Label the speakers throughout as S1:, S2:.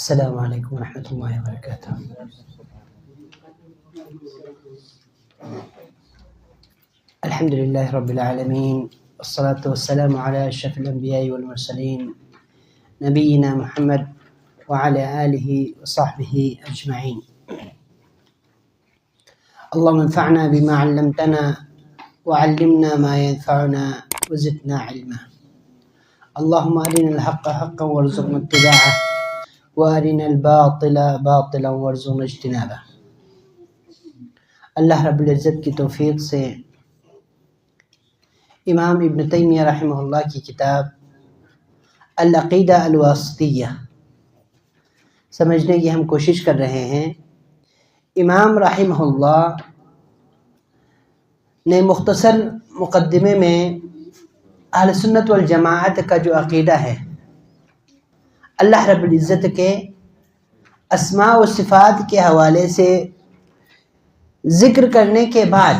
S1: السلام علیکم ورحمۃ اللہ وبرکاتہ۔ الحمد للہ رب العالمین، والصلاة والسلام علی اشرف الانبیاء والمرسلین، نبینا محمد وعلی آلہ وصحبہ اجمعین۔ اللهم انفعنا بما علمتنا وعلمنا ما ينفعنا وزدنا علما۔ اللهم أرنا الحق حقا وارزقنا اتباعه وارنا الباطل باطلا وارزقنا اجتنابه۔ اللہ رب العزت کی توفیق سے امام ابن تیمیہ رحمہ اللہ کی کتاب العقیدہ الواسطیہ سمجھنے کی ہم کوشش کر رہے ہیں۔ امام رحمہ اللہ نے مختصر مقدمے میں اہل سنت والجماعت کا جو عقیدہ ہے، اللہ رب العزت کے اسماء و صفات کے حوالے سے ذکر کرنے کے بعد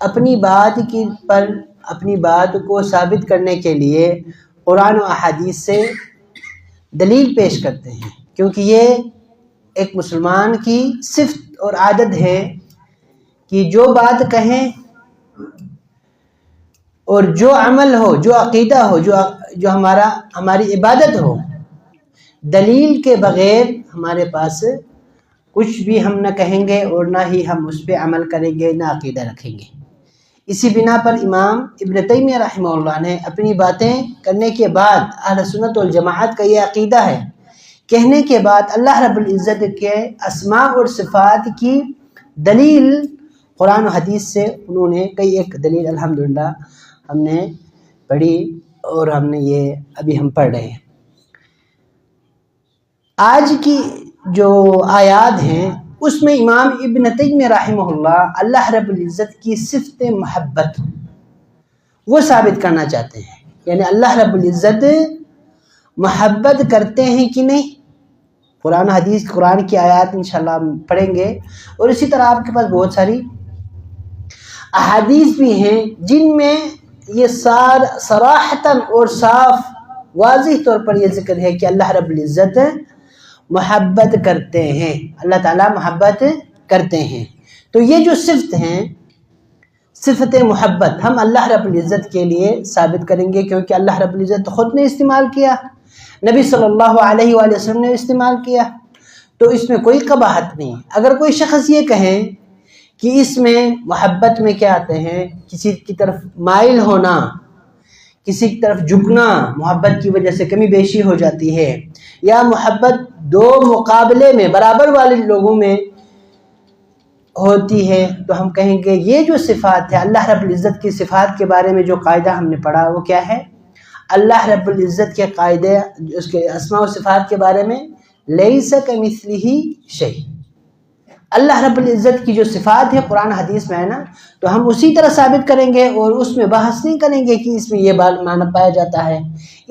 S1: اپنی بات کو ثابت کرنے کے لیے قرآن و احادیث سے دلیل پیش کرتے ہیں، کیونکہ یہ ایک مسلمان کی صفت اور عادت ہے کہ جو بات کہیں اور جو عمل ہو، جو عقیدہ ہو، جو ہماری عبادت ہو، دلیل کے بغیر ہمارے پاس کچھ بھی ہم نہ کہیں گے اور نہ ہی ہم اس پہ عمل کریں گے، نہ عقیدہ رکھیں گے۔ اسی بنا پر امام ابن تیمیہ رحمہ اللہ نے اپنی باتیں کرنے کے بعد اہل سنت والجماعت کا یہ عقیدہ ہے کہنے کے بعد اللہ رب العزت کے اسماء اور صفات کی دلیل قرآن و حدیث سے انہوں نے ایک دلیل الحمدللہ ہم نے پڑھی اور ہم نے یہ ابھی ہم پڑھ رہے ہیں۔ آج کی جو آیات ہیں اس میں امام ابن تیمیہ رحمہ اللہ رب العزت کی صفت محبت وہ ثابت کرنا چاہتے ہیں، یعنی اللہ رب العزت محبت کرتے ہیں کہ نہیں۔ قرآن حدیث، قرآن کی آیات انشاءاللہ ہم پڑھیں گے، اور اسی طرح آپ کے پاس بہت ساری احادیث بھی ہیں جن میں یہ صراحتاً اور صاف واضح طور پر یہ ذکر ہے کہ اللہ رب العزت محبت کرتے ہیں، اللہ تعالیٰ محبت کرتے ہیں۔ تو یہ جو صفت ہیں، صفت محبت، ہم اللہ رب العزت کے لیے ثابت کریں گے، کیونکہ اللہ رب العزت خود نے استعمال کیا، نبی صلی اللہ علیہ وآلہ وسلم نے استعمال کیا، تو اس میں کوئی قباحت نہیں۔ اگر کوئی شخص یہ کہیں کہ اس میں محبت میں کیا آتے ہیں، کسی کی طرف مائل ہونا، کسی کی طرف جھکنا، محبت کی وجہ سے کمی بیشی ہو جاتی ہے، یا محبت دو مقابلے میں برابر والے لوگوں میں ہوتی ہے، تو ہم کہیں گے یہ جو صفات ہے اللہ رب العزت کی صفات کے بارے میں جو قاعدہ ہم نے پڑھا وہ کیا ہے؟ اللہ رب العزت کے قاعدے، اس کے اسماء و صفات کے بارے میں لیس کمثلہ شیء، اللہ رب العزت کی جو صفات ہے قرآن حدیث میں ہے نا، تو ہم اسی طرح ثابت کریں گے اور اس میں بحث نہیں کریں گے کہ اس میں یہ معنی پایا جاتا ہے،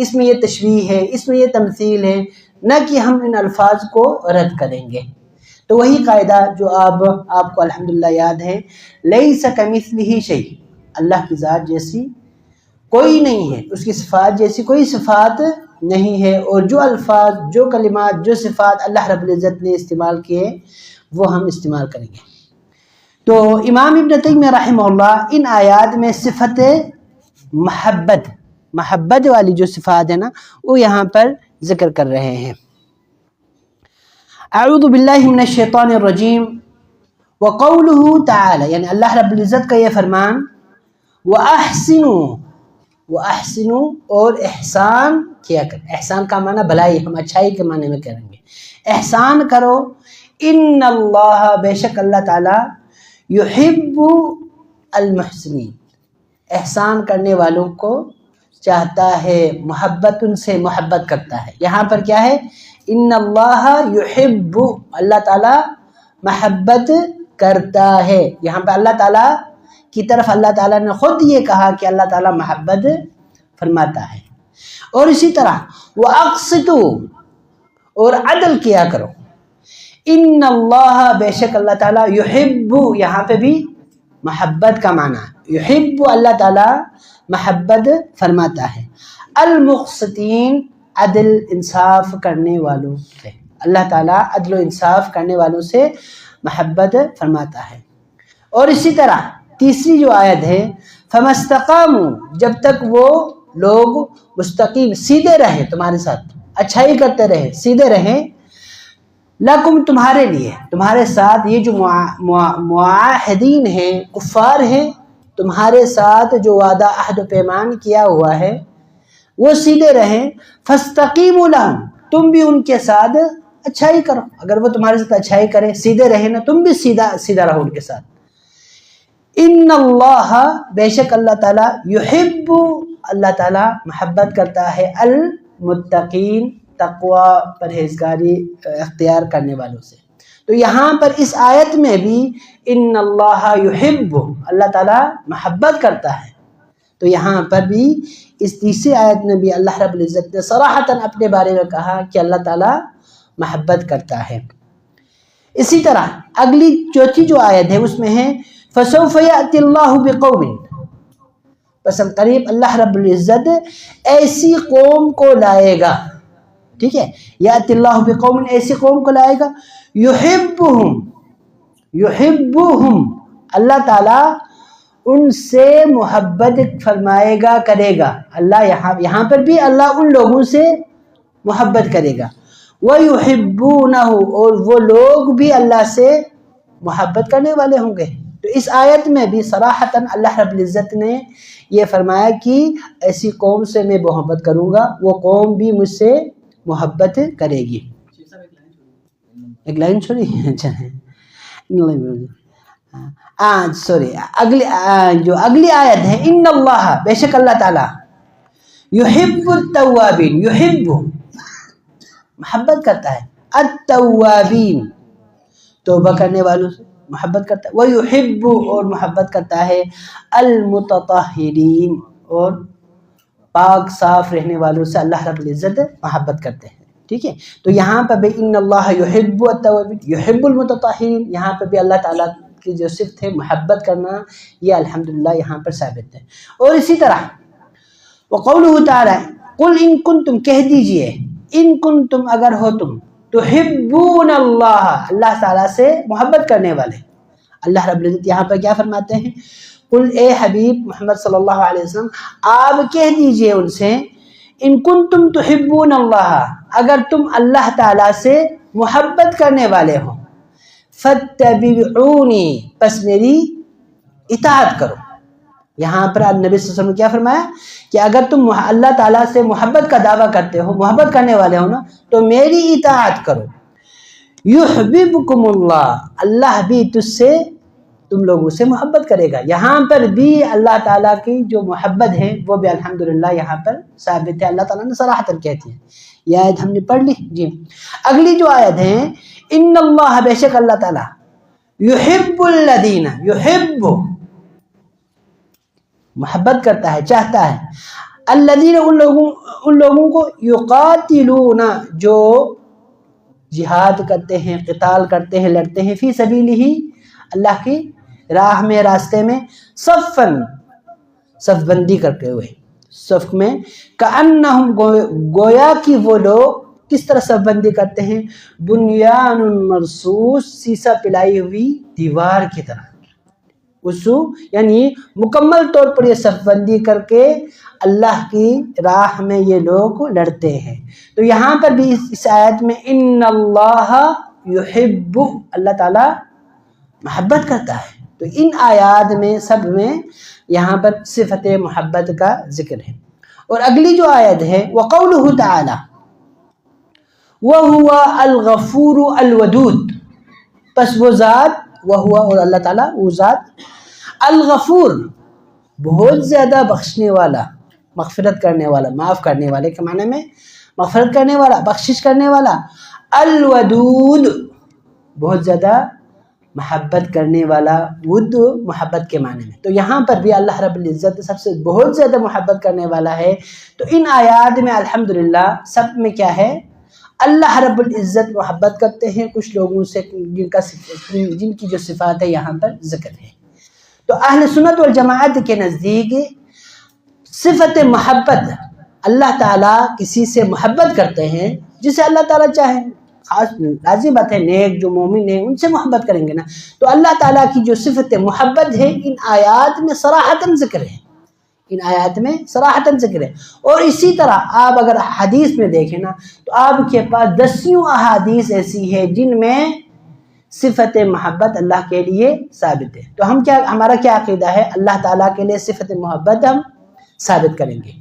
S1: اس میں یہ تشبیہ ہے، اس میں یہ تمثیل ہے، نہ کہ ہم ان الفاظ کو رد کریں گے۔ تو وہی قاعدہ جو آپ کو الحمدللہ یاد ہے، لیس کمثلہ شیء، اللہ کی ذات جیسی کوئی نہیں ہے، اس کی صفات جیسی کوئی صفات نہیں ہے، اور جو الفاظ، جو کلمات، جو صفات اللہ رب العزت نے استعمال کیے وہ ہم استعمال کریں گے۔ تو امام ابن تیمیہ رحمہ اللہ ان آیات میں صفت محبت والی جو صفات ہے نا وہ یہاں پر ذکر کر رہے ہیں۔ اعوذ باللہ من الشیطان الرجیم وقولہ تعالی، یعنی اللہ رب العزت کا یہ فرمان، وَأَحْسِنُوا اور احسان کیا کر، احسان کا معنی بھلائی، ہم اچھائی کے معنی میں کریں گے، احسان کرو، ان اللہ، بے شک اللہ تعالی، یحب المحسنین، احسان کرنے والوں کو چاہتا ہے، محبت ان سے محبت کرتا ہے۔ یہاں پر کیا ہے؟ ان اللہ یحب، اللہ تعالی محبت کرتا ہے۔ یہاں پہ اللہ تعالیٰ کی طرف اللہ تعالیٰ نے خود یہ کہا کہ اللہ تعالیٰ محبت فرماتا ہے۔ اور اسی طرح وَأَقْسِطُوا، اور عدل کیا کرو، ان اللہ، بے شک اللہ تعالیٰ، یحب، یہاں پہ بھی محبت کا معنی، یحب، اللہ تعالیٰ محبت فرماتا ہے، المقسطین، عدل انصاف کرنے والوں سے، اللہ تعالیٰ عدل و انصاف کرنے والوں سے محبت فرماتا ہے۔ اور اسی طرح تیسری جو آیت ہے فَمَسْتَقَامُوا، جب تک وہ لوگ مستقیم سیدھے رہے تمہارے ساتھ، اچھائی کرتے رہے، سیدھے رہے، لَكُمْ تمہارے لیے، تمہارے ساتھ یہ جو معاہدین ہیں، کفار ہیں، تمہارے ساتھ جو وعدہ عہد و پیمان کیا ہوا ہے وہ سیدھے رہیں، فَاسْتَقِيمُوا لَهُمْ، تم بھی ان کے ساتھ اچھائی کرو۔ اگر وہ تمہارے ساتھ اچھائی کریں، سیدھے رہیں نا، تم بھی سیدھا رہو ان کے ساتھ۔ ان اللہ، بے شک اللہ تعالیٰ، یحب، اللہ تعالیٰ محبت کرتا ہے المتقین، تقوی پرہیزگاری اختیار کرنے والوں سے۔ تو یہاں پر اس آیت میں بھی ان اللہ یحب، اللہ تعالیٰ محبت کرتا ہے، تو یہاں پر بھی اس تیسری آیت میں بھی اللہ رب العزت نے صراحتاً اپنے بارے میں کہا کہ اللہ تعالیٰ محبت کرتا ہے۔ اسی طرح اگلی چوتھی جو آیت ہے اس میں ہے فَسَوْفَ يَأْتِ اللَّهُ بِقَوْمٍ، پس قریب اللہ رب العزت ایسی قوم کو لائے گا، ٹھیک ہے، یأتی اللہ بقوم، ایسی قوم کو لائے گا، یحبہم، اللہ تعالیٰ ان سے محبت فرمائے گا، کرے گا۔ اللہ یہاں پر بھی اللہ ان لوگوں سے محبت کرے گا، وَيُحِبُّونَهُ، اور وہ لوگ بھی اللہ سے محبت کرنے والے ہوں گے۔ تو اس آیت میں بھی صراحتاً اللہ رب العزت نے یہ فرمایا کہ ایسی قوم سے میں محبت کروں گا، وہ قوم بھی مجھ سے محبت کرے گی۔ ایک لائن چھوڑی، اچھا سوری، اگلی آیت ہے ان اللہ، بے شک اللہ تعالیٰ، یحب التوابین، یحب محبت کرتا ہے، التوابین توبہ کرنے والوں سے محبت کرتا ہے، وَيُحِبُّ، اور محبت کرتا ہے المتطہرین، اور پاک صاف رہنے والوں سے اللہ رب العزت محبت کرتے ہیں، ٹھیک ہے۔ تو یہاں پر بھی ان اللہ یحب التوابین یحب المتطہرین، یہاں پر بھی اللہ تعالیٰ کی جو صفت ہے محبت کرنا، یہ الحمدللہ یہاں پر ثابت ہے۔ اور اسی طرح وقولہ تعالی، قل ان کنتم، کہہ دیجئے، ان کنتم، اگر ہو تم، تحبون اللہ، اللہ تعالیٰ سے محبت کرنے والے۔ اللہ رب العزت یہاں پر کیا فرماتے ہیں؟ قل، اے حبیب محمد صلی اللہ علیہ وسلم، آپ کہہ دیجئے ان سے، ان کنتم تحبون اللہ، اگر تم اللہ تعالیٰ سے محبت کرنے والے ہو، فاتبعونی، پس میری اطاعت کرو۔ یہاں پر نبی صلی اللہ علیہ وسلم نے کیا فرمایا کہ اگر تم اللہ تعالیٰ سے محبت کا دعویٰ کرتے ہو، محبت کرنے والے ہو نا، تو میری اطاعت کرو۔ یحببکم اللہ، اللہ بھی تم لوگوں سے محبت کرے گا۔ یہاں پر بھی اللہ تعالیٰ کی جو محبت ہے وہ بھی الحمدللہ یہاں پر ثابت ہے، اللہ تعالیٰ نے صراحتاً کہتی ہے۔ یہ آیت ہم نے پڑھ لی جی۔ اگلی جو آیت ہے ان اللہ، بے شک اللہ تعالیٰ، یحب الذین، یحب محبت کرتا ہے، چاہتا ہے، الذین، ان لوگوں کو، یقاتلون، جو جہاد کرتے ہیں، قتال کرتے ہیں، لڑتے ہیں، فی سبیلہ، اللہ کی راہ میں، راستے میں، صفاً، صف بندی کرتے ہوئے، صف میں، کأنہم، گویا کہ وہ لوگ کس طرح صف بندی کرتے ہیں، بنیان مرصوص، سیسا پلائی ہوئی دیوار کی طرح، یعنی مکمل طور پر یہ صف بندی کر کے اللہ کی راہ میں یہ لوگ لڑتے ہیں۔ تو یہاں پر بھی اس آیت میں ان اللہ یحب، اللہ تعالیٰ محبت کرتا ہے۔ تو ان آیات میں سب میں یہاں پر صفت محبت کا ذکر ہے۔ اور اگلی جو آیت ہے وقولہ تعالی، وَهُوَ الْغَفُورُ الْوَدُودُ، پس وہ ذات، وَهُوَ، اور اللہ تعالیٰ، وہ ذات، الغفور، بہت زیادہ بخشنے والا، مغفرت کرنے والا، معاف کرنے والے کے معنی میں مغفرت کرنے والا، بخشش کرنے والا، الودود، بہت زیادہ محبت کرنے والا، ود محبت کے معنی میں۔ تو یہاں پر بھی اللہ رب العزت سب سے بہت زیادہ محبت کرنے والا ہے۔ تو ان آیات میں الحمدللہ سب میں کیا ہے، اللہ رب العزت محبت کرتے ہیں کچھ لوگوں سے جن کی جو صفات ہے یہاں پر ذکر ہے۔ تو اہل سنت والجماعت کے نزدیک صفت محبت اللہ تعالیٰ کسی سے محبت کرتے ہیں جسے اللہ تعالیٰ چاہے، خاص لازم بات ہے نیک جو مومن ہیں ان سے محبت کریں گے نا، تو اللہ تعالیٰ کی جو صفت محبت ہے ان آیات میں صراحتاً ذکر ہے، ان آیات میں صراحتاً ذکر ہے۔ اور اسی طرح آپ اگر حدیث میں دیکھیں نا تو آپ کے پاس 10 احادیث ایسی ہے جن میں صفت محبت اللہ کے لیے ثابت ہے۔ تو ہمارا کیا عقیدہ ہے؟ اللہ تعالیٰ کے لیے صفت محبت ہم ثابت کریں گے۔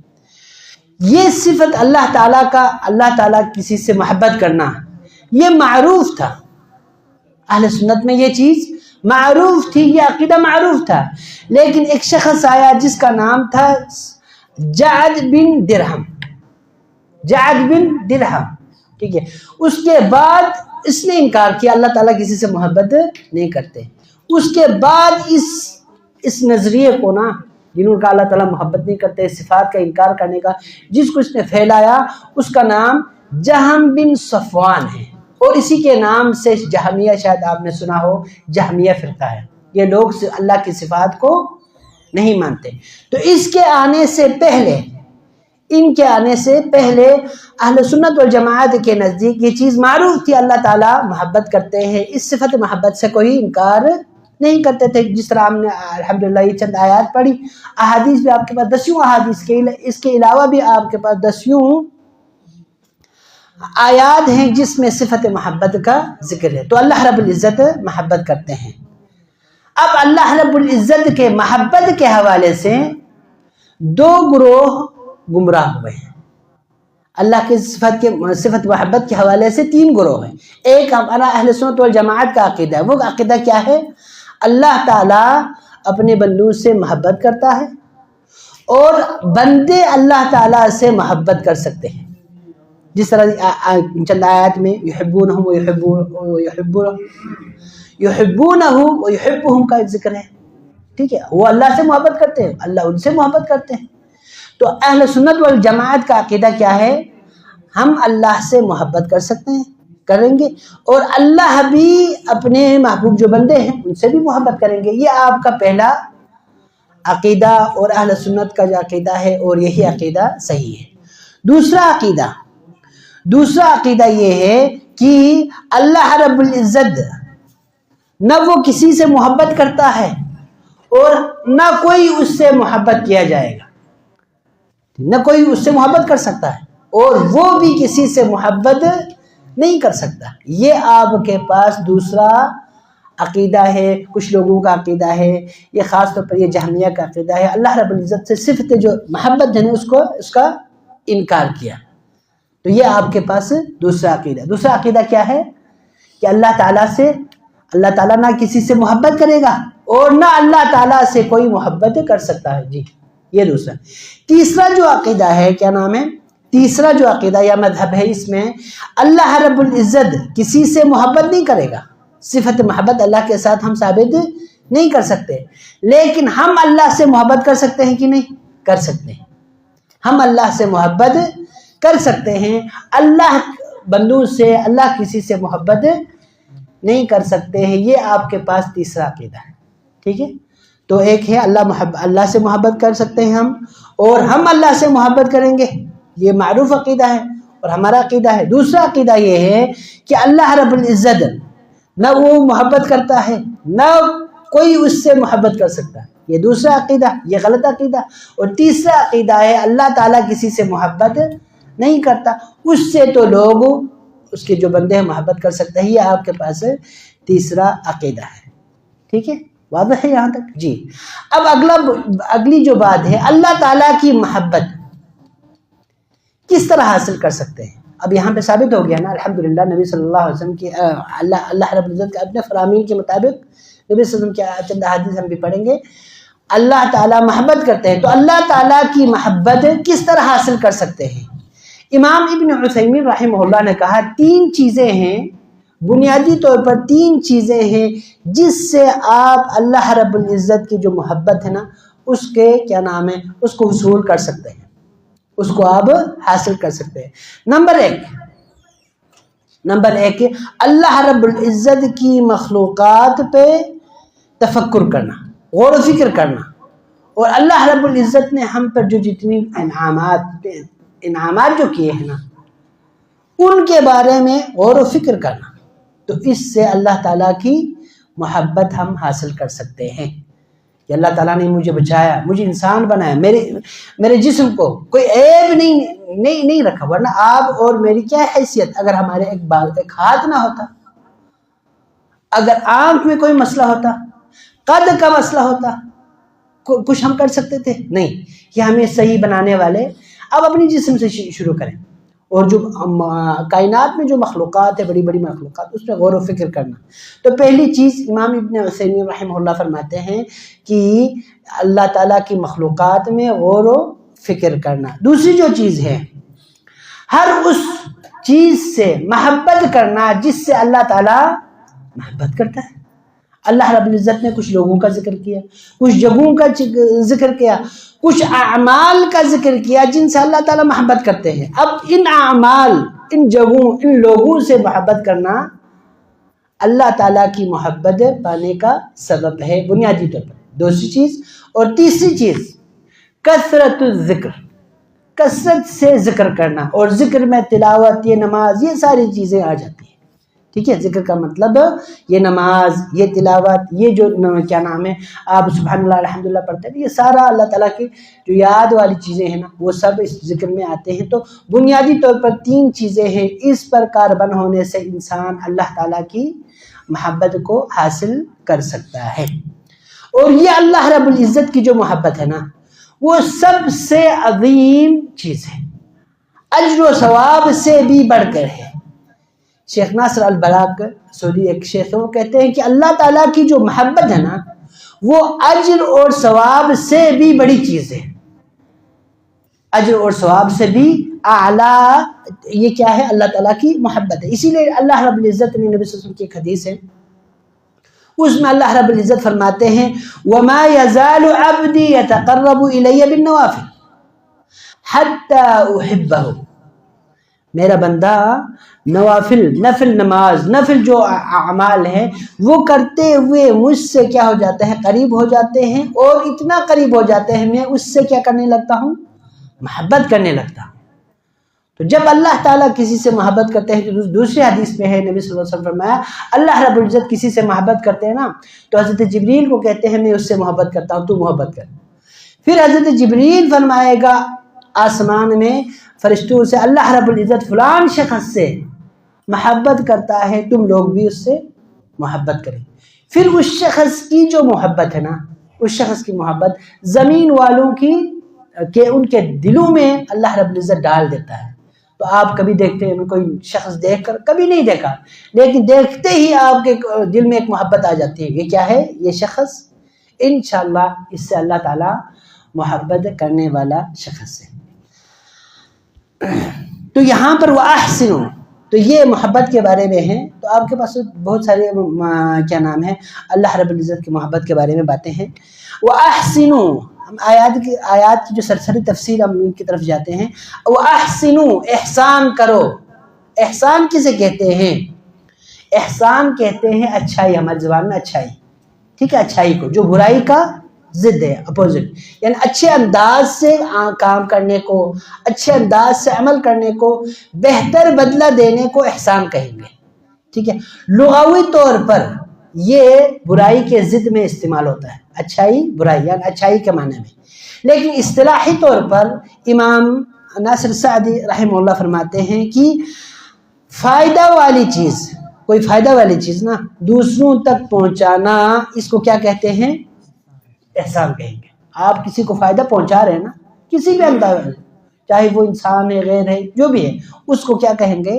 S1: یہ صفت اللہ تعالیٰ کا، اللہ تعالیٰ کسی سے محبت کرنا، یہ معروف تھا، اہل سنت میں یہ چیز معروف تھی، یہ عقیدہ معروف تھا۔ لیکن ایک شخص آیا جس کا نام تھا جعد بن درہم، جعد بن درہم، ٹھیک ہے، اس کے بعد اس نے انکار کیا اللہ تعالیٰ کسی سے محبت نہیں کرتے۔ اس کے بعد اس نظریے کو نا، جنہوں کا اللہ تعالیٰ محبت نہیں کرتے، صفات کا انکار کرنے کا، جس کو اس نے پھیلایا اس کا نام جہم بن صفوان ہے، اور اسی کے نام سے جہمیہ، شاید آپ نے سنا ہو، جہمیہ فرقہ ہے۔ یہ لوگ اللہ کی صفات کو نہیں مانتے۔ تو اس کے آنے سے پہلے، ان کے آنے سے پہلے اہل سنت والجماعت کے نزدیک یہ چیز معروف تھی، اللہ تعالیٰ محبت کرتے ہیں، اس صفت محبت سے کوئی انکار نہیں کرتے تھے۔ جس طرح ہم نے الحمدللہ یہ چند آیات پڑھی، احادیث بھی آپ کے پاس 10 احادیث کے، اس کے علاوہ بھی آپ کے پاس 10 آیات ہیں جس میں صفت محبت کا ذکر ہے۔ تو اللہ رب العزت محبت کرتے ہیں۔ اب اللہ رب العزت کے محبت کے حوالے سے 2 گروہ گمراہ ہوئے ہیں۔ اللہ کے صفت محبت کے حوالے سے 3 گروہ ہیں۔ ایک ہمارا اہل سنت والجماعت کا عقیدہ ہے۔ وہ عقیدہ کیا ہے؟ اللہ تعالیٰ اپنے بندوں سے محبت کرتا ہے اور بندے اللہ تعالیٰ سے محبت کر سکتے ہیں، جس طرح چند آیات میں یحبونہم ویحبونہم کا ذکر ہے، ٹھیک ہے، وہ اللہ سے محبت کرتے ہیں، اللہ ان سے محبت کرتے ہیں۔ تو اہل سنت والجماعت کا عقیدہ کیا ہے؟ ہم اللہ سے محبت کر سکتے ہیں، کریں گے، اور اللہ بھی اپنے محبوب جو بندے ہیں ان سے بھی محبت کریں گے۔ یہ آپ کا پہلا عقیدہ اور اہل سنت کا جو عقیدہ ہے، اور یہی عقیدہ صحیح ہے۔ دوسرا عقیدہ یہ ہے کہ اللہ رب العزت نہ وہ کسی سے محبت کرتا ہے اور نہ کوئی اس سے محبت کیا جائے گا، نہ کوئی اس سے محبت کر سکتا ہے اور وہ بھی کسی سے محبت نہیں کر سکتا۔ یہ آپ کے پاس دوسرا عقیدہ ہے، کچھ لوگوں کا عقیدہ ہے، یہ خاص طور پر یہ جہمیہ کا عقیدہ ہے۔ اللہ رب العزت سے صفت جو محبت ہے نا اس کا انکار کیا۔ تو یہ آپ کے پاس دوسرا عقیدہ کیا ہے؟ کہ اللہ تعالیٰ نہ کسی سے محبت کرے گا اور نہ اللہ تعالیٰ سے کوئی محبت کر سکتا ہے، جی یہ دوسرا۔ تیسرا جو عقیدہ ہے، کیا نام ہے؟ تیسرا جو عقیدہ یا مذہب ہے، اس میں اللہ رب العزت کسی سے محبت نہیں کرے گا، صفت محبت اللہ کے ساتھ ہم ثابت نہیں کر سکتے، لیکن ہم اللہ سے محبت کر سکتے ہیں کہ نہیں؟ کر سکتے ہیں، ہم اللہ سے محبت کر سکتے ہیں۔ اللہ بندوں سے، اللہ کسی سے محبت نہیں کر سکتے ہیں۔ یہ آپ کے پاس تیسرا عقیدہ ہے، ٹھیک ہے۔ تو ایک ہے اللہ سے محبت کر سکتے ہیں ہم، اور ہم اللہ سے محبت کریں گے، یہ معروف عقیدہ ہے اور ہمارا عقیدہ ہے۔ دوسرا عقیدہ یہ ہے کہ اللہ رب العزت نہ وہ محبت کرتا ہے نہ کوئی اس سے محبت کر سکتا ہے، یہ دوسرا عقیدہ، یہ غلط عقیدہ۔ اور تیسرا عقیدہ ہے اللہ تعالیٰ کسی سے محبت نہیں کرتا، اس سے تو لوگ اس کے جو بندے ہیں محبت کر سکتے ہیں۔ یہ آپ کے پاس تیسرا عقیدہ ہے، ٹھیک ہے، واضح ہے یہاں تک؟ جی۔ اب اگلی جو بات ہے، اللہ تعالیٰ کی محبت کس طرح حاصل کر سکتے ہیں؟ اب یہاں پہ ثابت ہو گیا نا الحمدللہ نبی صلی اللہ علیہ وسلم کی اللہ رب العزت کے اپنے فرامین کے مطابق نبی صلی اللہ علیہ وسلم کی چند حدیث ہم بھی پڑھیں گے۔ اللہ تعالیٰ محبت کرتے ہیں، تو اللہ تعالیٰ کی محبت کس طرح حاصل کر سکتے ہیں؟ امام ابن عثیمین رحمہ اللہ نے کہا 3 چیزیں ہیں، بنیادی طور پر 3 چیزیں ہیں جس سے آپ اللہ رب العزت کی جو محبت ہے نا اس کے کیا نام ہے، اس کو حصول کر سکتے ہیں، اس کو آپ حاصل کر سکتے ہیں۔ نمبر ایک اللہ رب العزت کی مخلوقات پہ تفکر کرنا، غور و فکر کرنا، اور اللہ رب العزت نے ہم پر جو جتنی انعامات انعامات جو کیے ہیں نا ان کے بارے میں غور و فکر کرنا، تو اس سے اللہ تعالیٰ کی محبت ہم حاصل کر سکتے ہیں کہ اللہ تعالیٰ نے مجھے بچایا، مجھے انسان بنایا، میرے جسم کو کوئی عیب نہیں رکھا، ورنہ آپ اور میری کیا حیثیت اگر ہمارے ایک ہاتھ نہ ہوتا، اگر آنکھ میں کوئی مسئلہ ہوتا، قد کا مسئلہ ہوتا، کچھ ہم کر سکتے تھے؟ نہیں. کہ ہمیں صحیح بنانے والے اب اپنی جسم سے شروع کریں، اور جو کائنات میں جو مخلوقات ہے، بڑی بڑی مخلوقات، اس میں غور و فکر کرنا. تو پہلی چیز امام ابن عثیمین رحمہ اللہ فرماتے ہیں کہ اللہ تعالیٰ کی مخلوقات میں غور و فکر کرنا. دوسری جو چیز ہے، ہر اس چیز سے محبت کرنا جس سے اللہ تعالیٰ محبت کرتا ہے. اللہ رب العزت نے کچھ لوگوں کا ذکر کیا، کچھ جگہوں کا ذکر کیا، کچھ اعمال کا ذکر کیا جن سے اللہ تعالیٰ محبت کرتے ہیں. اب ان اعمال، ان جگہوں، ان لوگوں سے محبت کرنا اللہ تعالیٰ کی محبت پانے کا سبب ہے بنیادی طور پر. دوسری چیز. اور تیسری چیز کثرت الذکر، کثرت سے ذکر کرنا، اور ذکر میں تلاوت، یہ نماز، یہ ساری چیزیں آ جاتی ہیں. ٹھیک ہے، ذکر کا مطلب یہ نماز، یہ تلاوت، یہ جو کیا نام ہے آپ سبحان اللہ الحمدللہ پڑھتے ہیں، یہ سارا اللہ تعالیٰ کی جو یاد والی چیزیں ہیں نا وہ سب اس ذکر میں آتے ہیں. تو بنیادی طور پر تین چیزیں ہیں، اس پر کاربن ہونے سے انسان اللہ تعالیٰ کی محبت کو حاصل کر سکتا ہے. اور یہ اللہ رب العزت کی جو محبت ہے نا وہ سب سے عظیم چیز ہے، اجر و ثواب سے بھی بڑھ کر ہے. شیخ ناصر البراق سعودی ایک شیخ ہیں، وہ کہتے ہیں کہ اللہ تعالیٰ کی جو محبت ہے نا وہ اجر اور ثواب سے بھی بڑی چیز ہے، اجر اور ثواب سے بھی اعلیٰ. یہ کیا ہے؟ اللہ تعالیٰ کی محبت ہے. اسی لیے اللہ رب العزت نے نبی صلی اللہ علیہ وسلم کی ایک حدیث ہے، اس میں اللہ رب العزت فرماتے ہیں وَمَا يَزَالُ عَبْدِي يَتَقَرَّبُ إِلَيَّ بِالنَّوَافِلِ حَتَّى أُحِبَّهُ. میرا بندہ نفل نماز، نفل جو اعمال ہیں وہ کرتے ہوئے مجھ سے کیا ہو جاتے ہیں؟ قریب ہو جاتے ہیں، اور اتنا قریب ہو جاتے ہیں میں اس سے کیا کرنے لگتا ہوں؟ محبت کرنے لگتا ہوں. تو جب اللہ تعالیٰ کسی سے محبت کرتے ہیں، تو دوسری حدیث میں ہے نبی صلی اللہ علیہ وسلم فرمایا اللہ رب العزت کسی سے محبت کرتے ہیں نا تو حضرت جبریل کو کہتے ہیں میں اس سے محبت کرتا ہوں، تو محبت کر. پھر حضرت جبریل فرمائے گا آسمان میں فرشتوں سے اللہ رب العزت فلان شخص سے محبت کرتا ہے، تم لوگ بھی اس سے محبت کریں. پھر اس شخص کی جو محبت ہے نا، اس شخص کی محبت زمین والوں کی کہ ان کے دلوں میں اللہ رب العزت ڈال دیتا ہے. تو آپ کبھی دیکھتے ہیں کوئی شخص دیکھ کر، کبھی نہیں دیکھا لیکن دیکھتے ہی آپ کے دل میں ایک محبت آ جاتی ہے، یہ کیا ہے؟ یہ شخص انشاءاللہ اس سے اللہ تعالی محبت کرنے والا شخص ہے. تو یہاں پر وَأَحْسِنُوا، تو یہ محبت کے بارے میں ہے. تو آپ کے پاس بہت سارے کیا نام ہے اللہ رب العزت کی محبت کے بارے میں باتیں ہیں. وَأَحْسِنُوا، ہم آیات کی جو سرسری تفسیر ہم ان کی طرف جاتے ہیں. وَأَحْسِنُوا، احسان کرو. احسان کسے کہتے ہیں؟ احسان کہتے ہیں اچھائی، ہماری زبان میں اچھائی. ٹھیک ہے، اچھائی کو، جو برائی کا ضد ہے، اپوزٹ، یعنی اچھے انداز سے کام کرنے کو، اچھے انداز سے عمل کرنے کو، بہتر بدلہ دینے کو احسان کہیں گے. ٹھیک ہے، لغوی طور پر یہ برائی کے ضد میں استعمال ہوتا ہے، اچھائی برائی یعنی اچھائی کے معنی میں. لیکن اصطلاحی طور پر امام ناصر سعدی رحمہ اللہ فرماتے ہیں کہ فائدہ والی چیز، کوئی فائدہ والی چیز نا دوسروں تک پہنچانا، اس کو کیا کہتے ہیں؟ احسان کہیں گے. آپ کسی کو فائدہ پہنچا رہے ہیں نا کسی بھی انداز میں، چاہے وہ انسان ہے، غیر ہے، جو بھی ہے، اس کو کیا کہیں گے؟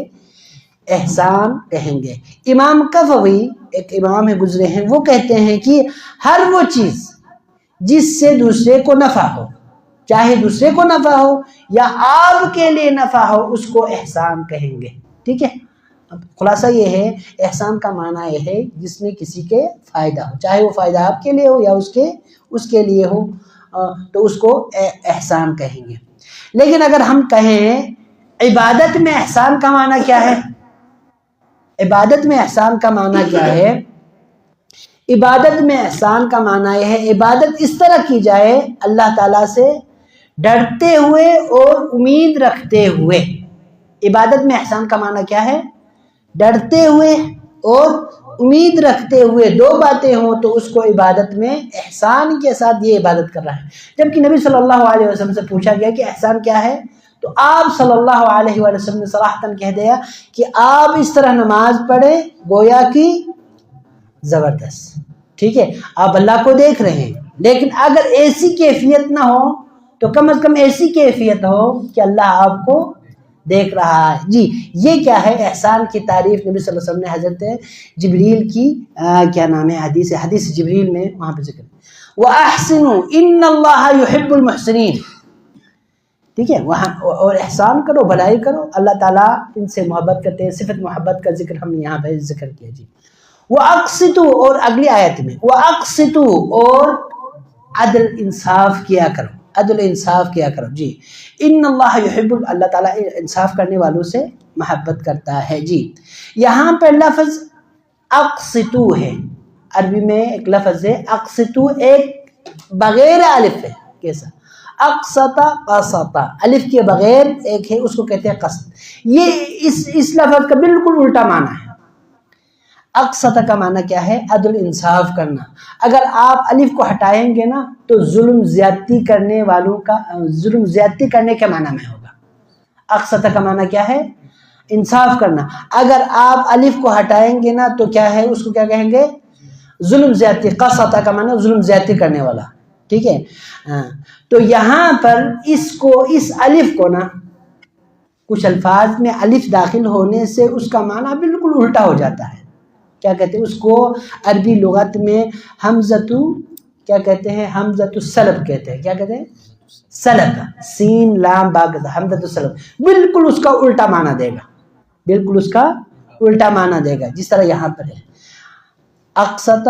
S1: احسان کہیں گے. امام کفوی ایک امام ہے گزرے ہیں، وہ کہتے ہیں کہ ہر وہ چیز جس سے دوسرے کو نفع ہو، چاہے دوسرے کو نفع ہو یا آپ کے لیے نفع ہو، اس کو احسان کہیں گے. ٹھیک ہے، اب خلاصہ یہ ہے احسان کا معنی یہ ہے جس میں کسی کے فائدہ ہو، چاہے وہ فائدہ آپ کے لیے ہو یا اس کے لیے ہو، تو اس کو احسان کہیں گے. لیکن اگر ہم کہیں عبادت میں احسان کا معنی کیا ہے؟ عبادت میں احسان کا معنی کیا ہے؟ عبادت میں احسان کا معنی یہ ہے عبادت اس طرح کی جائے اللہ تعالیٰ سے ڈرتے ہوئے اور امید رکھتے ہوئے. عبادت میں احسان کا معنی کیا ہے؟ ڈرتے ہوئے اور امید رکھتے ہوئے دو باتیں ہوں تو اس کو عبادت میں احسان کے ساتھ یہ عبادت کر رہا ہے. جبکہ نبی صلی اللہ علیہ وسلم سے پوچھا گیا کہ احسان کیا ہے تو آپ صلی اللہ علیہ وسلم نے صراحتاً کہہ دیا کہ آپ اس طرح نماز پڑھیں گویا کی زبردست. ٹھیک ہے، آپ اللہ کو دیکھ رہے ہیں لیکن اگر ایسی کیفیت نہ ہو تو کم از کم ایسی کیفیت ہو کہ اللہ آپ کو دیکھ رہا ہے. جی یہ کیا ہے؟ احسان کی تعریف نبی صلی اللہ علیہ وسلم نے حضرت جبریل کی کیا نام ہے حدیث جبریل میں وہاں پہ ذکر وَأَحْسِنُوا إِنَّ اللَّهَ يُحِبُّ الْمُحْسِنِينَ. ٹھیک ہے، وہاں اور احسان کرو، بھلائی کرو، اللہ تعالیٰ ان سے محبت کرتے ہیں. صفت محبت کا ذکر ہم نے یہاں پہ ذکر کیا. جی وَأَقْسِطُوا، اور اگلی آیت میں وَأَقْسِطُوا، اور عدل انصاف کیا کرو، عدل انصاف کیا کرو. جی ان اللہ یحب، اللہ تعالیٰ انصاف کرنے والوں سے محبت کرتا ہے. جی یہاں پر لفظ اقسطو ہے، عربی میں ایک لفظ ہے اقسطو، ایک بغیر الف ہے. کیسا؟ اقسط قسط، الف کے بغیر ایک ہے، اس کو کہتے ہیں قسط. یہ اس لفظ کا بالکل الٹا معنی ہے. اقسط کا معنی کیا ہے؟ عدل انصاف کرنا. اگر آپ الف کو ہٹائیں گے نا تو ظلم زیادتی کرنے والوں کا، ظلم زیادتی کرنے کے معنی میں ہوگا. اقسط کا معنی کیا ہے؟ انصاف کرنا. اگر آپ الف کو ہٹائیں گے نا تو کیا ہے؟ اس کو کیا کہیں گے؟ ظلم زیادتی. قسط کا معنی ظلم زیادتی کرنے والا. ٹھیک ہے، تو یہاں پر اس الف کو نا کچھ الفاظ میں الف داخل ہونے سے اس کا معنی بالکل الٹا ہو جاتا ہے. کیا کہتے ہیں اس کو؟ عربی لغت میں حمزتو، کیا کہتے ہیں؟ حمزۃ السلب کہتے ہیں. کیا کہتے ہیں؟ سلب، سین لام با، حمزۃ السلب. بالکل اس کا الٹا معنی دے گا، بالکل اس کا الٹا معنی دے گا جس طرح یہاں پر ہے اقسط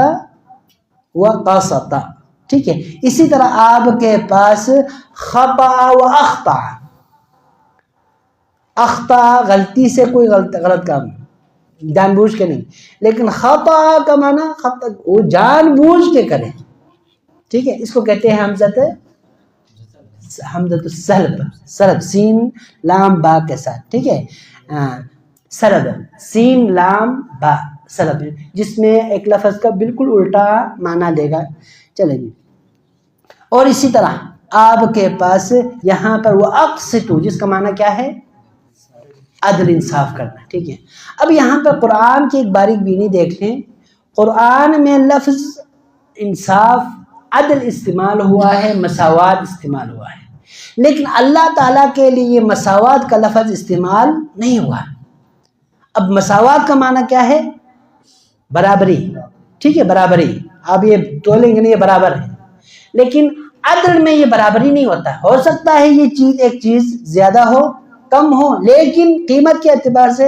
S1: و قسط. ٹھیک ہے، اسی طرح آپ کے پاس خطا و اخطا. اخطا غلطی سے کوئی غلط کام، جان بوجھ کے نہیں، لیکن خطا کا معنی خطا وہ جان بوجھ کے کریں. ٹھیک ہے، اس کو کہتے ہیں حمزۃ السلب، سلب سین لام با کے ساتھ. ٹھیک ہے، سلب سین لام با سلب، جس میں ایک لفظ کا بالکل الٹا معنی دے گا. چلیں جی، اور اسی طرح آپ کے پاس یہاں پر وہ اقسطو، جس کا معنی کیا ہے؟ عدل انصاف کرنا. ٹھیک ہے، اب یہاں پر قرآن کی ایک باریک بینی دیکھ لیں. قرآن میں لفظ انصاف، عدل استعمال ہوا ہے، مساوات استعمال ہوا ہے، لیکن اللہ تعالیٰ کے لیے یہ مساوات کا لفظ استعمال نہیں ہوا. اب مساوات کا معنی کیا ہے؟ برابری. ٹھیک ہے، برابری. آپ یہ تولیں گے نہیں، یہ برابر ہے، لیکن عدل میں یہ برابری نہیں ہوتا. ہو سکتا ہے یہ چیز، ایک چیز زیادہ ہو کم ہو، لیکن قیمت کے اعتبار سے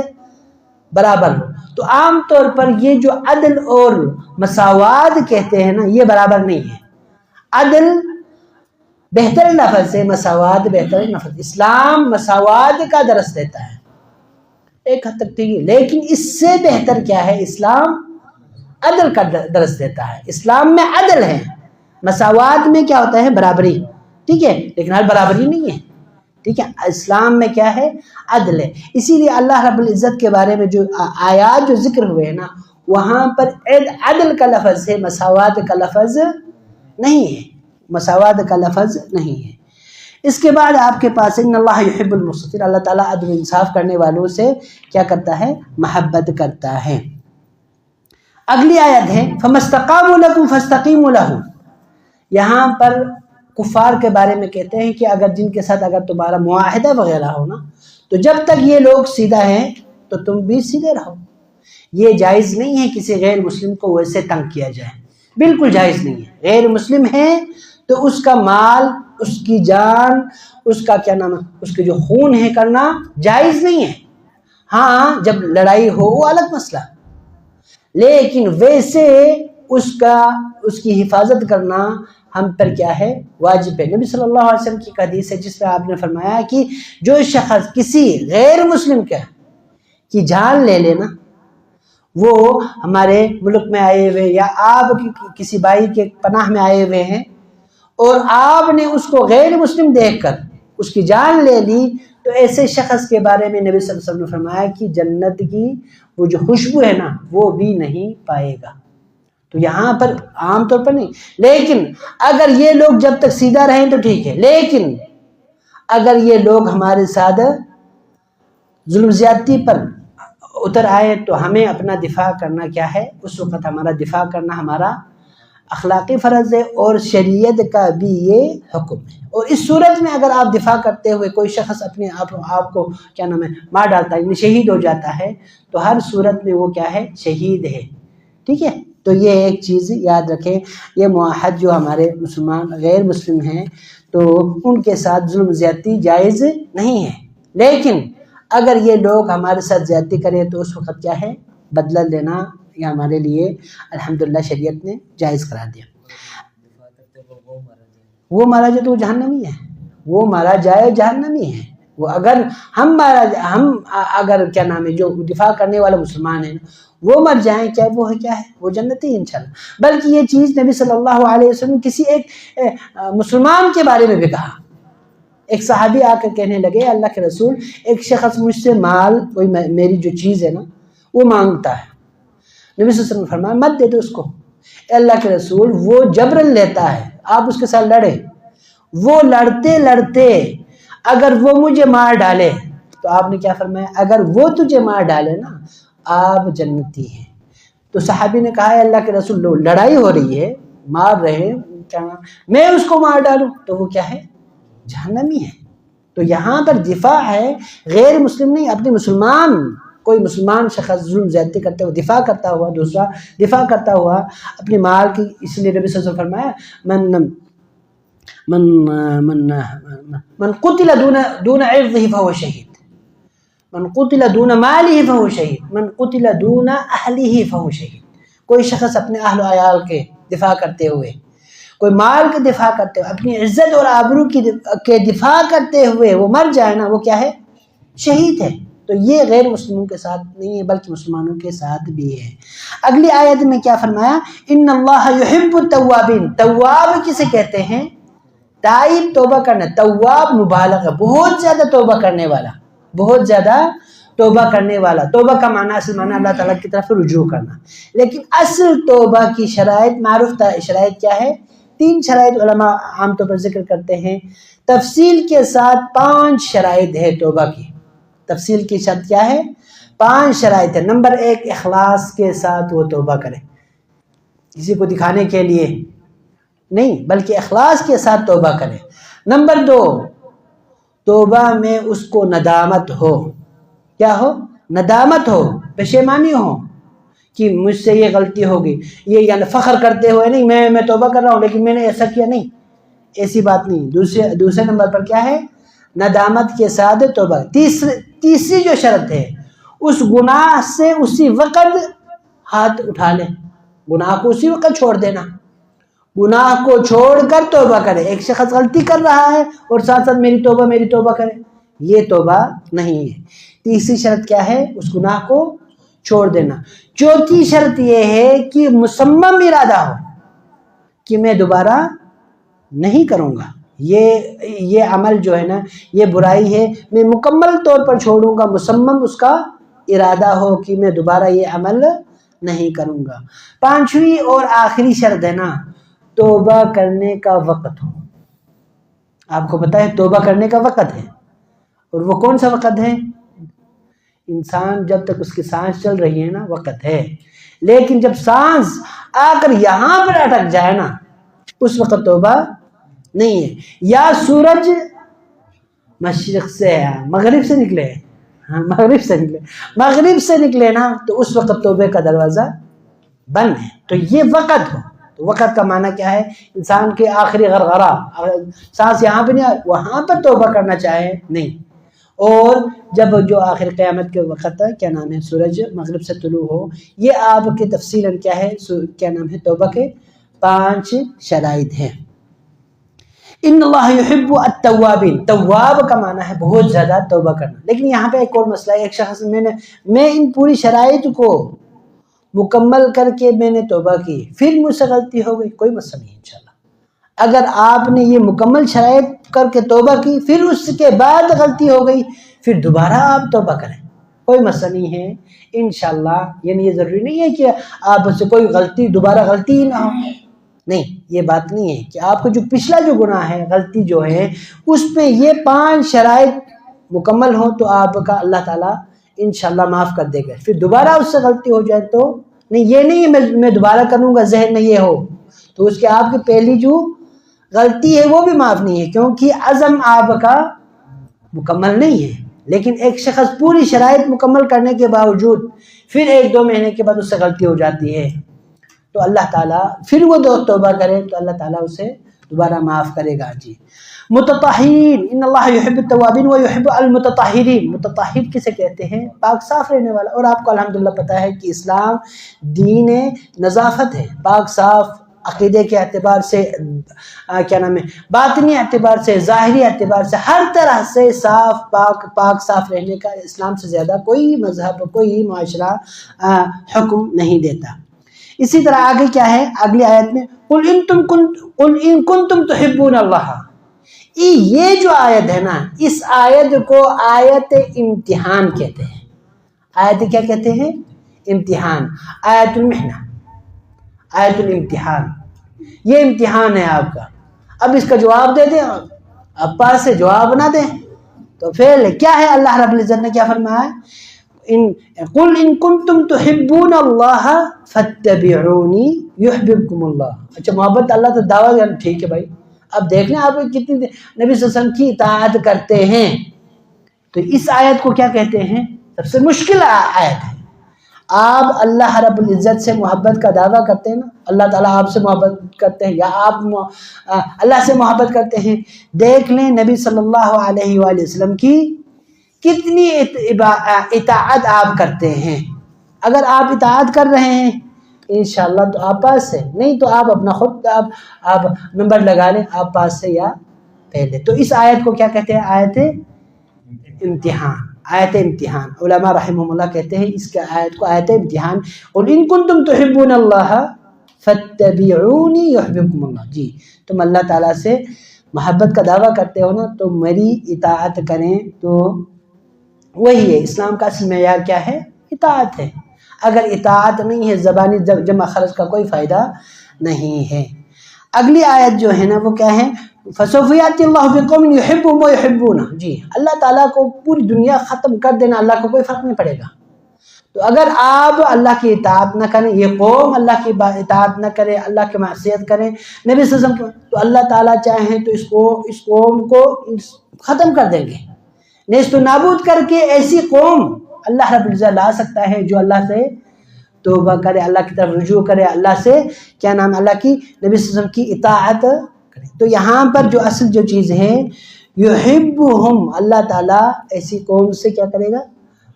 S1: برابر ہو. تو عام طور پر یہ جو عدل اور مساوات کہتے ہیں نا، یہ برابر نہیں ہے. عدل بہتر لفظ ہے، مساوات بہتر لفظ. اسلام مساوات کا درس دیتا ہے ایک حد تک، ٹھیک ہے، لیکن اس سے بہتر کیا ہے؟ اسلام عدل کا درس دیتا ہے. اسلام میں عدل ہے، مساوات میں کیا ہوتا ہے؟ برابری. ٹھیک ہے، لیکن ہر برابری نہیں ہے. ٹھیک ہے، اسلام میں کیا ہے؟ عدل ہے. اسی لیے اللہ رب العزت کے بارے میں جو آیات جو ذکر ہوئے ہیں نا، وہاں پر عدل کا لفظ ہے، مساوات کا لفظ نہیں ہے، مساوات کا لفظ نہیں ہے. اس کے بعد آپ کے پاس ان اللہ یحب المقسطین، اللہ تعالیٰ عدل انصاف کرنے والوں سے کیا کرتا ہے؟ محبت کرتا ہے. اگلی آیت ہے فَمَا اسْتَقَامُوا لَكُمْ فَاسْتَقِيمُوا لَهُمْ. یہاں پر کفار کے بارے میں کہتے ہیں کہ اگر جن کے ساتھ اگر تمہارا معاہدہ وغیرہ ہو نا، تو جب تک یہ لوگ سیدھا ہیں تو تم بھی سیدھے رہو. یہ جائز نہیں ہے کسی غیر مسلم کو ویسے تنگ کیا جائے، بالکل جائز نہیں ہے. غیر مسلم ہے تو اس کا مال، اس کی جان، اس کا کیا نام ہے، اس کے جو خون ہے کرنا جائز نہیں ہے. ہاں جب لڑائی ہو وہ الگ مسئلہ، لیکن ویسے اس کی حفاظت کرنا ہم پر کیا ہے؟ واجب ہے. نبی صلی اللہ علیہ وسلم کی حدیث ہے جس میں آپ نے فرمایا کہ جو شخص کسی غیر مسلم کی جان لے لینا، وہ ہمارے ملک میں آئے ہوئے یا آپ کسی بھائی کے پناہ میں آئے ہوئے ہیں اور آپ نے اس کو غیر مسلم دیکھ کر اس کی جان لے لی، تو ایسے شخص کے بارے میں نبی صلی اللہ علیہ وسلم نے فرمایا کہ جنت کی وہ جو خوشبو ہے نا وہ بھی نہیں پائے گا۔ تو یہاں پر عام طور پر نہیں، لیکن اگر یہ لوگ جب تک سیدھا رہیں تو ٹھیک ہے، لیکن اگر یہ لوگ ہمارے ساتھ ظلم زیادتی پر اتر آئے تو ہمیں اپنا دفاع کرنا کیا ہے، اس وقت ہمارا دفاع کرنا ہمارا اخلاقی فرض ہے، اور شریعت کا بھی یہ حکم ہے۔ اور اس صورت میں اگر آپ دفاع کرتے ہوئے کوئی شخص اپنے آپ کو کیا نام ہے مار ڈالتا ہے، یعنی شہید ہو جاتا ہے، تو ہر صورت میں وہ کیا ہے، شہید ہے، ٹھیک ہے۔ تو یہ ایک چیز یاد رکھیں، یہ معاہد جو ہمارے مسلمان غیر مسلم ہیں تو ان کے ساتھ ظلم زیادتی جائز نہیں ہے، لیکن اگر یہ لوگ ہمارے ساتھ زیادتی کریں تو اس وقت کیا ہے، بدلہ لینا یہ ہمارے لیے الحمدللہ شریعت نے جائز کرا دیا۔ وہ مارا جائے تو وہ جہنمی ہے، وہ مارا جائے جہنمی ہے۔ وہ اگر ہم اگر کیا نام ہے جو دفاع کرنے والا مسلمان ہیں وہ مر جائیں، کیا وہ ہے، کیا ہے، وہ جنتی ہے انشاءاللہ۔ بلکہ یہ چیز نبی صلی اللہ علیہ وسلم کسی ایک مسلمان کے بارے میں بھی کہا۔ ایک صحابی آ کر کہنے لگے، اللہ کے رسول، ایک شخص مجھ سے مال، کوئی میری جو چیز ہے نا وہ مانگتا ہے۔ نبی صلی اللہ علیہ وسلم نے فرمایا مت دے دو اس کو۔ اے اللہ کے رسول، وہ جبرن لیتا ہے، آپ اس کے ساتھ لڑے، وہ لڑتے لڑتے اگر وہ مجھے مار ڈالے، تو آپ نے کیا فرمایا، اگر وہ تجھے مار ڈالے نا آپ جنتی ہیں۔ تو صحابی نے کہا، اے اللہ کے رسول، لڑائی ہو رہی ہے، مار رہے ہیں، میں اس کو مار ڈالوں تو وہ کیا ہے، جہنمی ہے۔ تو یہاں پر دفاع ہے، غیر مسلم نہیں، اپنے مسلمان، کوئی مسلمان شخص ظلم زیادتی کرتے ہوئے دفاع کرتا ہوا، دوسرا دفاع کرتا ہوا اپنے مال کی، اس لیے نبی صلی اللہ علیہ وسلم فرمایا من قتل دون عرضه فهو شہید، من قتل دون ماله فهو شہید، من قتل دون اہله فهو شہید۔ کوئی شخص اپنے اہل و عیال کے دفاع کرتے ہوئے، کوئی مال کے دفاع کرتے ہوئے، اپنی عزت اور آبرو کے دفاع کرتے ہوئے وہ مر جائے نا، وہ کیا ہے، شہید ہے۔ تو یہ غیر مسلموں کے ساتھ نہیں ہے بلکہ مسلمانوں کے ساتھ بھی ہے۔ اگلی آیت میں کیا فرمایا، ان اللہ یحب التوابین، تواب کسے کہتے ہیں، تائب توبہ کرنا، تواب مبالغہ، بہت زیادہ توبہ کرنے والا، بہت زیادہ توبہ کرنے والا۔ توبہ کا معنی، اصل معنی اللہ تعالیٰ کی طرف رجوع کرنا، لیکن اصل توبہ کی شرائط، معروف شرائط کیا ہے، 3 شرائط علماء عام طور پر ذکر کرتے ہیں، تفصیل کے ساتھ 5 شرائط ہے توبہ کی۔ تفصیل کی شرط کیا ہے، 5 شرائط ہے۔ نمبر 1، اخلاص کے ساتھ وہ توبہ کرے، کسی کو دکھانے کے لیے نہیں بلکہ اخلاص کے ساتھ توبہ کرے۔ نمبر 2، توبہ میں اس کو ندامت ہو، کیا ہو، ندامت ہو، پشیمانی ہو کہ مجھ سے یہ غلطی ہوگی، یہ یعنی فخر کرتے ہوئے نہیں، میں توبہ کر رہا ہوں لیکن میں نے ایسا کیا نہیں، ایسی بات نہیں۔ دوسرے نمبر پر کیا ہے، ندامت کے ساتھ توبہ۔ تیسری جو شرط ہے، اس گناہ سے اسی وقت ہاتھ اٹھا لے، گناہ کو اسی وقت چھوڑ دینا، گناہ کو چھوڑ کر توبہ کرے۔ ایک شخص غلطی کر رہا ہے اور ساتھ ساتھ میری توبہ کرے، یہ توبہ نہیں ہے۔ تیسری شرط کیا ہے، اس گناہ کو چھوڑ دینا۔ چوتھی شرط یہ ہے کہ مصمم ارادہ ہو کہ میں دوبارہ نہیں کروں گا، یہ عمل جو ہے نا، یہ برائی ہے، میں مکمل طور پر چھوڑوں گا، مصمم اس کا ارادہ ہو کہ میں دوبارہ یہ عمل نہیں کروں گا۔ 5ویں اور آخری شرط ہے نا، توبہ کرنے کا وقت ہو۔ آپ کو پتا ہے توبہ کرنے کا وقت ہے، اور وہ کون سا وقت ہے، انسان جب تک اس کی سانس چل رہی ہے نا وقت ہے، لیکن جب سانس آ کر یہاں پر اٹک جائے نا اس وقت توبہ نہیں ہے۔ یا سورج مشرق سے مغرب سے نکلے، مغرب سے نکلے نا تو اس وقت توبے کا دروازہ بند ہے۔ تو یہ وقت ہو، تو وقت کا معنی کیا ہے، انسان کے آخری غرغرہ، سانس یہاں پہ نہیں، وہاں پر توبہ کرنا چاہے نہیں۔ اور جب جو آخر قیامت کے وقت کیا نام ہے، سورج مغرب سے طلوع ہو، یہ آپ کے تفصیلاً کیا ہے، کیا نام ہے، توبہ کے 5 شرائط ہیں۔ ان اللہ یحب التوابین، تواب کا معنی ہے بہت زیادہ توبہ کرنا۔ لیکن یہاں پہ ایک اور مسئلہ ہے، ایک شخص میں ان پوری شرائط کو مکمل کر کے میں نے توبہ کی، پھر مجھ سے غلطی ہو گئی، کوئی مسئلہ نہیں انشاءاللہ۔ اگر آپ نے یہ مکمل شرائط کر کے توبہ کی، پھر اس کے بعد غلطی ہو گئی، پھر دوبارہ آپ توبہ کریں، کوئی مسئلہ نہیں ہے انشاءاللہ۔ یعنی یہ ضروری نہیں ہے کہ آپ سے کوئی غلطی دوبارہ غلطی ہی نہ ہو، نہیں، یہ بات نہیں ہے کہ آپ کا جو پچھلا جو گناہ ہے، غلطی جو ہے، اس پہ یہ 5 شرائط مکمل ہوں تو آپ کا اللہ تعالیٰ انشاءاللہ معاف کر دے گا۔ پھر دوبارہ اس سے غلطی ہو جائے تو نہیں، یہ نہیں میں دوبارہ کروں گا، ذہن میں یہ ہو تو اس کے آپ کی پہلی جو غلطی ہے وہ بھی معاف نہیں ہے، کیونکہ عزم آپ کا مکمل نہیں ہے۔ لیکن ایک شخص پوری شرائط مکمل کرنے کے باوجود پھر 1-2 مہینے کے بعد اس سے غلطی ہو جاتی ہے تو اللہ تعالیٰ پھر وہ توبہ کرے تو اللہ تعالیٰ اسے دوبارہ معاف کرے گا۔ جی، متطہرین، ان اللہ یحب التوابین و یحب المتطہرین۔ متطہر کسے کہتے ہیں؟ پاک صاف رہنے والا۔ اور آپ کو الحمدللہ پتہ ہے کہ اسلام دین نظافت ہے، پاک صاف عقیدے کے اعتبار سے، باطنی اعتبار سے، ظاہری اعتبار سے، ہر طرح سے صاف پاک صاف رہنے کا اسلام سے زیادہ کوئی مذہب، کوئی معاشرہ حکم نہیں دیتا۔ اسی طرح آگے کیا ہے اگلی آیت میں، قل ان کنتم تحبون اللہ۔ یہ جو آیت ہے نا، اس آیت کو آیت امتحان کہتے ہیں۔ آیت کیا کہتے ہیں؟ امتحان، آیت المحنہ، آیت الامتحان۔ یہ امتحان ہے آپ کا، اب اس کا جواب دے دیں، اب پاس سے جواب نہ دیں تو پھر کیا ہے؟ اللہ رب العزت نے کیا فرمایا؟ قل ان کنتم تحبون اللہ فاتبعونی یحببکم اللہ۔ اچھا، محبت اللہ سے دعویٰ دیا، ٹھیک ہے بھائی، اب دیکھ لیں آپ کتنی نبی صلی اللہ علیہ وسلم کی اطاعت کرتے ہیں۔ تو اس آیت کو کیا کہتے ہیں؟ سب سے مشکل آیت ہے۔ آپ اللہ رب العزت سے محبت کا دعویٰ کرتے ہیں نا، اللہ تعالیٰ آپ سے محبت کرتے ہیں یا آپ اللہ سے محبت کرتے ہیں، دیکھ لیں نبی صلی اللہ علیہ وآلہ وسلم کی کتنی اطاعت آپ کرتے ہیں۔ اگر آپ اطاعت کر رہے ہیں انشاءاللہ تو آپ پاس سے، نہیں تو آپ اپنا خود آپ نمبر لگا لیں، آپ پاس سے یا پہلے۔ تو اس آیت کو کیا کہتے ہیں؟ آیت امتحان، آیت امتحان۔ علماء رحمہم اللہ کہتے ہیں اس کے آیت کو آیت امتحان، قل ان کنتم تحبون اللہ فاتبعونی یحببکم اللہ۔ جی، تم اللہ تعالیٰ سے محبت کا دعویٰ کرتے ہو نا تو میری اطاعت کریں، تو وہی ہے اسلام کا اصل معیار کیا ہے؟ اطاعت ہے۔ اگر اطاعت نہیں ہے، زبانی جمع خرچ کا کوئی فائدہ نہیں ہے۔ اگلی آیت جو ہے نا وہ کیا ہے؟ فَسَوْفَ يَأْتِي اللَّهُ بِقَوْمٍ يُحِبُّهُمْ وَيُحِبُّونَهُ۔ جی، اللہ تعالیٰ کو پوری دنیا ختم کر دینا، اللہ کو کوئی فرق نہیں پڑے گا۔ تو اگر آپ اللہ کی اطاعت نہ کریں، یہ قوم اللہ کی اطاعت نہ کرے، اللہ کی معصیت کریں، نبی صلی اللہ علیہ وسلم، تو اللہ تعالیٰ چاہیں تو اس قوم کو ختم کر دیں گے، نیست و نابود کر کے ایسی قوم اللہ رب العزت لا سکتا ہے جو اللہ سے توبہ کرے، اللہ کی طرف رجوع کرے، اللہ سے اللہ کی نبی صلی اللہ علیہ وسلم کی اطاعت کرے۔ تو یہاں پر جو اصل جو چیز ہے، یحبہم، اللہ تعالیٰ ایسی قوم سے کیا کرے گا؟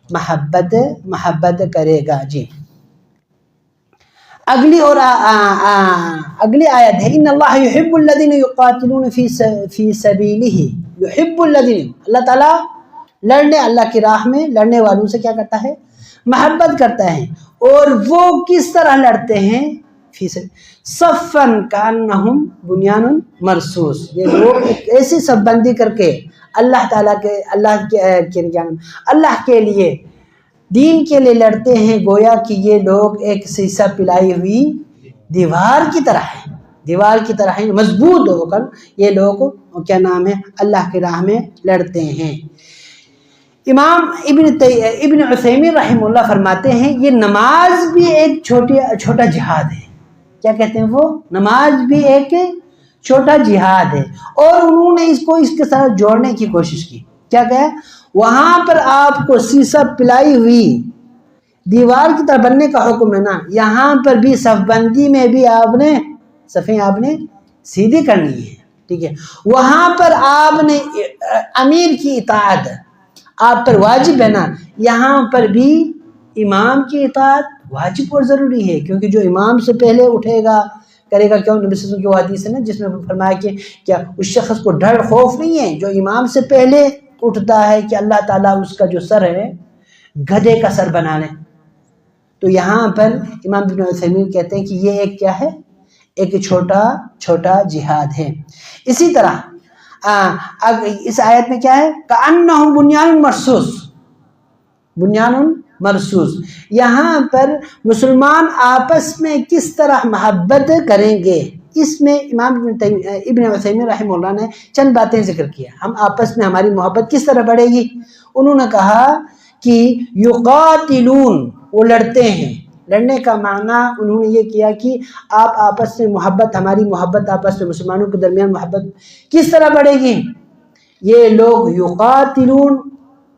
S1: محبت کرے گا۔ جی، اگلی آیت ہے، ان اللہ یحب الذین یقاتلون فی سبیلہ، یحب الذین، اللہ تعالیٰ اللہ کی راہ میں لڑنے والوں سے کیا کرتا ہے؟ محبت کرتا ہے۔ اور وہ کس طرح لڑتے ہیں؟ صفاً کأنہم بنیان مرصوص، یہ لوگ ایک ایسی صف بندی کر کے اللہ تعالیٰ کے اللہ کے لیے، دین کے لیے لڑتے ہیں، گویا کہ یہ لوگ ایک سیسہ پلائی ہوئی دیوار کی طرح ہے، دیوار کی طرح ہے، مضبوط ہو کر یہ لوگ اللہ کی راہ میں لڑتے ہیں۔ امام ابن عثیمین رحمہ اللہ فرماتے ہیں یہ نماز بھی ایک چھوٹا جہاد ہے۔ کیا کہتے ہیں وہ؟ نماز بھی ایک چھوٹا جہاد ہے۔ اور انہوں نے اس کو اس کے ساتھ جوڑنے کی کوشش کی۔ کیا کہا؟ وہاں پر آپ کو سیسہ پلائی ہوئی دیوار کی طرح بننے کا حکم ہے نا، یہاں پر بھی صف بندی میں بھی صفیں آپ نے سیدھی کرنی ہے، ٹھیک ہے۔ وہاں پر آپ نے امیر کی اطاعت آپ پر واجب ہے نا، یہاں پر بھی امام کی اطاعت واجب اور ضروری ہے، کیونکہ جو امام سے پہلے اٹھے گا کرے گا، کیوں؟ نبی صلی اللہ علیہ وسلم کی وہ حدیث ہے نا جس میں فرمایا کہ کیا اس شخص کو ڈر خوف نہیں ہے جو امام سے پہلے اٹھتا ہے کہ اللہ تعالیٰ اس کا جو سر ہے گدھے کا سر بنا لے۔ تو یہاں پر امام ابن عثیمین کہتے ہیں کہ یہ ایک کیا ہے؟ ایک چھوٹا چھوٹا جہاد ہے۔ اسی طرح اس آیت میں کیا ہے؟ کأنہم بنیان مرصوص، بنیان مرصوص، یہاں پر مسلمان آپس میں کس طرح محبت کریں گے، اس میں امام ابن عثیمین رحمہ اللہ نے چند باتیں ذکر کیا۔ ہم آپس میں ہماری محبت کس طرح بڑھے گی؟ انہوں نے کہا کہ یقاتلون، وہ لڑتے ہیں۔ لڑنے کا معنی انہوں نے یہ کیا کہ آپ آپس میں محبت، ہماری محبت آپس میں مسلمانوں کے درمیان محبت کس طرح بڑھے گی؟ یہ لوگ یقاتلون،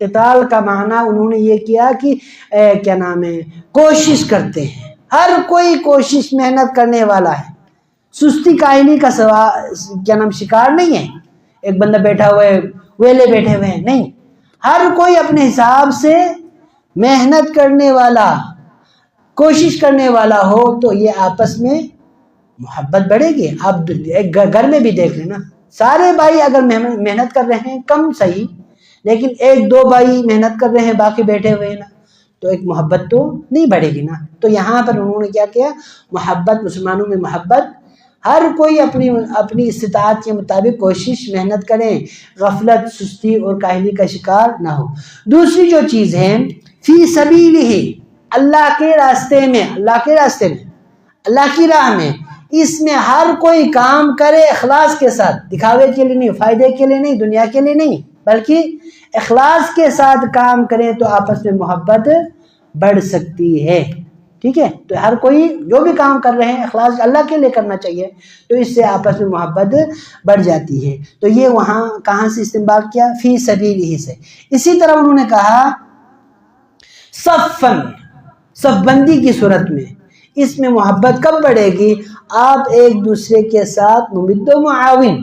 S1: قتال کا معنی انہوں نے یہ کیا کہ کیا نام ہے، کوشش کرتے ہیں، ہر کوئی کوشش محنت کرنے والا ہے، سستی کاہلی کا کیا نام شکار نہیں ہے، ایک بندہ بیٹھا ہوا ہے، ویلے بیٹھے ہوئے ہیں، نہیں، ہر کوئی اپنے حساب سے محنت کرنے والا، کوشش کرنے والا ہو تو یہ آپس میں محبت بڑھے گی۔ آپ ایک گھر میں بھی دیکھ لینا، سارے بھائی اگر محنت کر رہے ہیں، کم صحیح، لیکن ایک دو بھائی محنت کر رہے ہیں، باقی بیٹھے ہوئے ہیں نا، تو ایک محبت تو نہیں بڑھے گی نا۔ تو یہاں پر انہوں نے کیا کیا؟ محبت، مسلمانوں میں محبت، ہر کوئی اپنی استطاعت کے مطابق کوشش محنت کریں، غفلت، سستی اور کاہلی کا شکار نہ ہو۔ دوسری جو چیز ہے، فی سبیلہ، اللہ کے راستے میں، اللہ کے راستے میں، اللہ کی راہ میں، اس میں ہر کوئی کام کرے اخلاص کے ساتھ، دکھاوے کے لیے نہیں، فائدے کے لیے نہیں، دنیا کے لیے نہیں، بلکہ اخلاص کے ساتھ کام کریں تو آپس میں محبت بڑھ سکتی ہے۔ ٹھیک ہے، تو ہر کوئی جو بھی کام کر رہے ہیں اخلاص اللہ کے لیے کرنا چاہیے، تو اس سے آپس میں محبت بڑھ جاتی ہے۔ تو یہ وہاں کہاں سے استنباط کیا؟ فی سبیلہ سے۔ اسی طرح انہوں نے کہا صفن، صف بندی کی صورت میں، اس میں محبت کب بڑھے گی؟ آپ ایک دوسرے کے ساتھ ممد و معاون،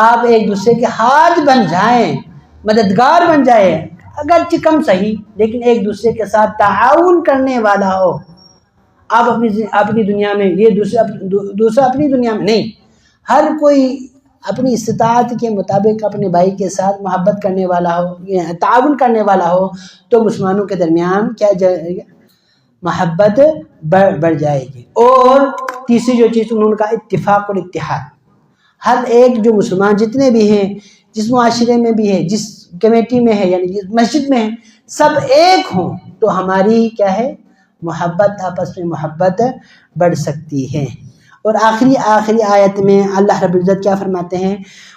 S1: آپ ایک دوسرے کے ہاتھ بن جائیں، مددگار بن جائیں، اگرچہ کم صحیح، لیکن ایک دوسرے کے ساتھ تعاون کرنے والا ہو۔ آپ اپنی دنیا میں، یہ دوسرا اپنی دنیا میں نہیں، ہر کوئی اپنی استطاعت کے مطابق اپنے بھائی کے ساتھ محبت کرنے والا ہو، تعاون کرنے والا ہو، تو مسلمانوں کے درمیان کیا جائے گا؟ محبت بڑھ جائے گی۔ اور تیسری جو چیز انہوں نے کہا اتفاق اور اتحاد، ہر ایک جو مسلمان جتنے بھی ہیں، جس معاشرے میں بھی ہے، جس کمیٹی میں ہے، یعنی جس مسجد میں ہے، سب ایک ہوں تو ہماری کیا ہے؟ محبت، آپس میں محبت بڑھ سکتی ہے۔ اور آخری آیت میں اللہ رب العزت کیا فرماتے ہیں؟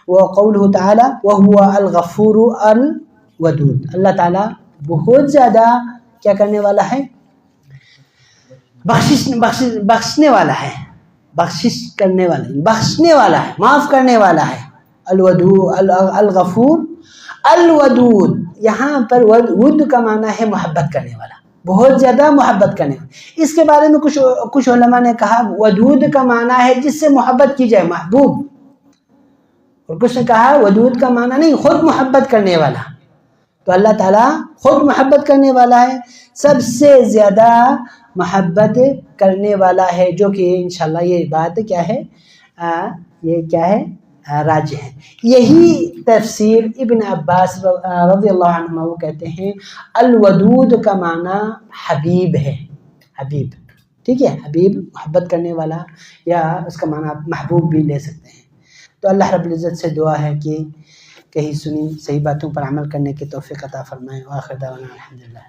S1: وَقَوْلُهُ تَعَالَى وَهُوَ الْغَفُورُ الْوَدُودُ، اللہ تعالیٰ بہت زیادہ کیا کرنے والا ہے؟ بخشنے والا ہے، بخشش کرنے والا ہے، بخشنے والا ہے، معاف کرنے والا ہے۔ الغفور الودود، یہاں پر ود کا معنی ہے محبت کرنے والا، بہت زیادہ محبت کرنے والا۔ اس کے بارے میں کچھ علماء نے کہا ودود کا معنی ہے جس سے محبت کی جائے، محبوب، اور کچھ نے کہا ودود کا معنی نہیں، خود محبت کرنے والا۔ تو اللہ تعالیٰ خود محبت کرنے والا ہے، سب سے زیادہ محبت کرنے والا ہے، جو کہ انشاءاللہ یہ بات کیا ہے؟ یہ کیا ہے؟ راجح ہے۔ یہی تفسیر ابن عباس رضی اللہ عنہ وہ کہتے ہیں الودود کا معنی حبیب ہے، حبیب، ٹھیک ہے، حبیب محبت کرنے والا، یا اس کا معنی آپ محبوب بھی لے سکتے ہیں۔ تو اللہ رب العزت سے دعا ہے کہ کہیں سنی صحیح باتوں پر عمل کرنے کی توفیق عطا فرمائے۔ وآخر دعوانا الحمدللہ۔